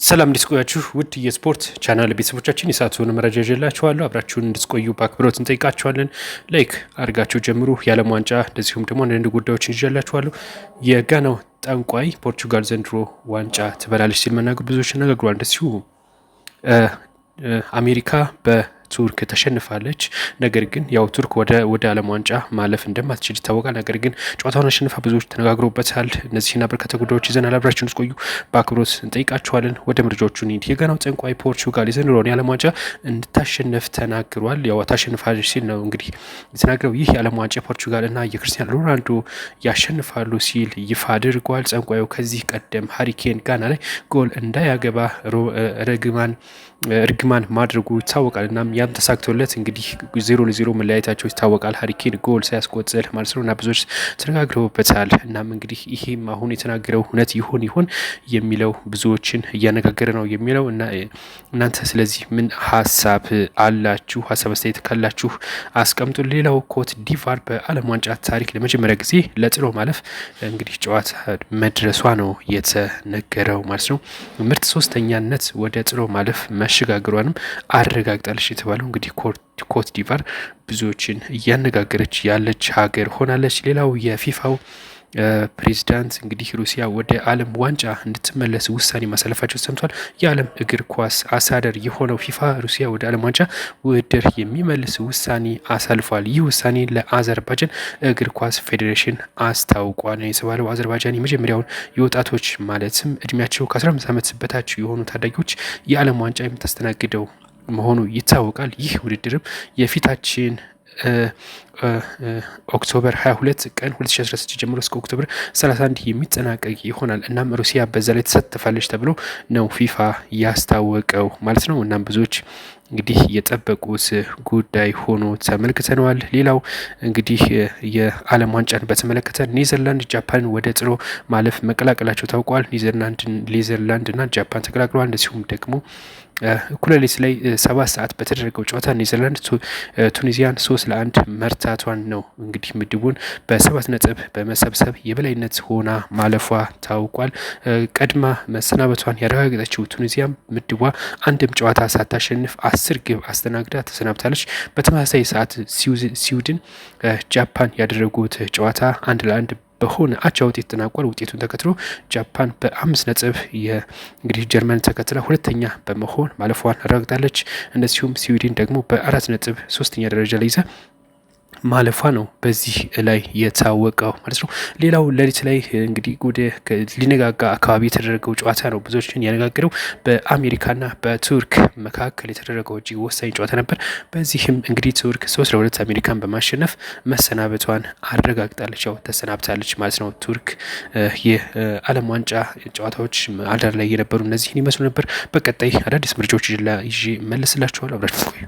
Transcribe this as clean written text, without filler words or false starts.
ሰላም እንድትቆያችሁ ውድ የስፖርት ቻናል ቤተሰቦቻችን የሰዓቱን መረጃ ይዤላችኋለሁ። አብራችሁን እንድትቆዩ በአክብሮት እንጠይቃችኋለን። ላይክ አድርጋችሁ ጀምሩ። የዓለም ዋንጫ እንደዚሁም ደግሞ አንዳንድ ጉዳዮችን ይዤላችኋለሁ። የጋናው ጠንቋይ ፖርቹጋል ዘንድሮ ዋንጫ ትበላለች ሲል መናገሩ ብዙዎች ነግረዋል። እንደዚሁ አሜሪካ ቱርክ ተሸንፋለች። ነገር ግን ያው ቱርክ ወደ ዓለም ዋንጫ ማለፍ እንደማትችል ይታወቃል። ነገር ግን ጨዋታውን አሸንፋ ብዙዎች ተነጋግሮበታል። እነዚህና በርካታ ጉዳዮች ይዘናል። አብራችሁን ቆዩ በአክብሮት እንጠይቃችኋለን። ወደ መረጃዎቹ እንሂድ። የጋናው ጠንቋይ ፖርቹጋል የዘንድሮውን የዓለም ዋንጫ እንድታሸንፍ ተናግሯል። ያው ታሸንፋለች ሲል ነው እንግዲህ የተናገረው። ይህ የዓለም ዋንጫ ፖርቹጋል እና የክርስቲያኖ ሮናልዶ ያሸንፋሉ ሲል ይፋ አድርጓል። ጠንቋዩ ከዚህ ቀደም ሃሪኬን ጋና ላይ ጎል እንዳያገባ እርግማን ማድረጉ ይታወቃል። እናም ያም ተሳክቶለት እንግዲህ 0-0 መለያየታቸው ይታወቃል። ሃሪኬን ጎል ሳያስቆጥር ማለት ነው እና ብዙዎች ተነጋግረውበታል። እናም እንግዲህ ይሄም አሁን የተናገረው እውነት ይሆን የሚለው ብዙዎችን እያነጋገረ ነው የሚለው እና እናንተ ስለዚህ ምን ሀሳብ አላችሁ? ሀሳብ አስተያየት ካላችሁ አስቀምጡ። ሌላው ኮት ዲቫር በዓለም ዋንጫ ታሪክ ለመጀመሪያ ጊዜ ለጥሎ ማለፍ እንግዲህ ጨዋታ መድረሷ ነው የተነገረው ማለት ነው። ምርጥ ሶስተኛነት ወደ ጥሎ ማለፍ መሸጋገሯንም አረጋግጣለች የተባለው እንግዲህ ኮት ዲቫር ብዙዎችን እያነጋገረች ያለች ሀገር ሆናለች። ሌላው የፊፋው ፕሬዚዳንት እንግዲህ ሩሲያ ወደ ዓለም ዋንጫ እንድትመለስ ውሳኔ ማሳለፋቸው ሰምቷል። የዓለም እግር ኳስ አሳደር የሆነው ፊፋ ሩሲያ ወደ ዓለም ዋንጫ ውድድር የሚመልስ ውሳኔ አሳልፏል። ይህ ውሳኔ ለአዘርባጃን እግር ኳስ ፌዴሬሽን አስታውቋል የተባለው አዘርባጃን የመጀመሪያውን የወጣቶች ማለትም እድሜያቸው ከ15 ዓመት በታች የሆኑ ታዳጊዎች የዓለም ዋንጫ የምታስተናግደው መሆኑ ይታወቃል። ይህ ውድድርም የፊታችን ኦክቶበር 22 ቀን 2016 ጀምሮ እስከ ኦክቶበር 31 የሚጠናቀቅ ይሆናል። እናም ሩሲያ በዛ ላይ ተሳተፋለች ተብሎ ነው ፊፋ ያስታወቀው ማለት ነው። እናም ብዙዎች እንግዲህ የጠበቁት ጉዳይ ሆኖ ተመልክተነዋል። ሌላው እንግዲህ የዓለም ዋንጫን በተመለከተ ኔዘርላንድ ጃፓን ወደ ጥሎ ማለፍ መቀላቀላቸው ታውቋል። ኔዘርላንድ እና ጃፓን ተቀላቅለዋል። እንደዚሁም ደግሞ እኩለ ሌሊት ላይ 7 ሰዓት በተደረገው ጨዋታ ኔዘርላንድ ቱኒዚያን 3-1 መርታቷን ነው እንግዲህ ምድቡን በ7 ነጥብ በመሰብሰብ የበላይነት ሆና ማለፏ ታውቋል። ቀድማ መሰናበቷን ያረጋገጠችው ቱኒዚያም ምድቧ አንድም ጨዋታ ሳታሸንፍ 10 ግብ አስተናግዳ ተሰናብታለች። በተመሳሳይ ሰዓት ስዊድን ጃፓን ያደረጉት ጨዋታ 1-1 በሆነ አቻ ውጤት ተጠናቋል። ውጤቱን ተከትሎ ጃፓን በ5 ነጥብ እንግዲህ ጀርመን ተከትላ ሁለተኛ በመሆን ማለፏን አረጋግጣለች። እንደዚሁም ስዊድን ደግሞ በ4 ነጥብ ሶስተኛ ደረጃ ላይ ይዛ ማለፏ ነው በዚህ ላይ የታወቀው ማለት ነው። ሌላው ሌሊት ላይ እንግዲህ ወደ ሊነጋጋ አካባቢ የተደረገው ጨዋታ ነው ብዙዎችን ያነጋገረው። በአሜሪካና በቱርክ መካከል የተደረገው እጅግ ወሳኝ ጨዋታ ነበር። በዚህም እንግዲህ ቱርክ 3-2 አሜሪካን በማሸነፍ መሰናበቷን አረጋግጣለች። ያው ተሰናብታለች ማለት ነው። ቱርክ የዓለም ዋንጫ ጨዋታዎች አዳር ላይ የነበሩ እነዚህን ይመስሉ ነበር። በቀጣይ አዳዲስ ምርጫዎች ይዤ መለስላችኋል። አብራችሁ ቆዩ።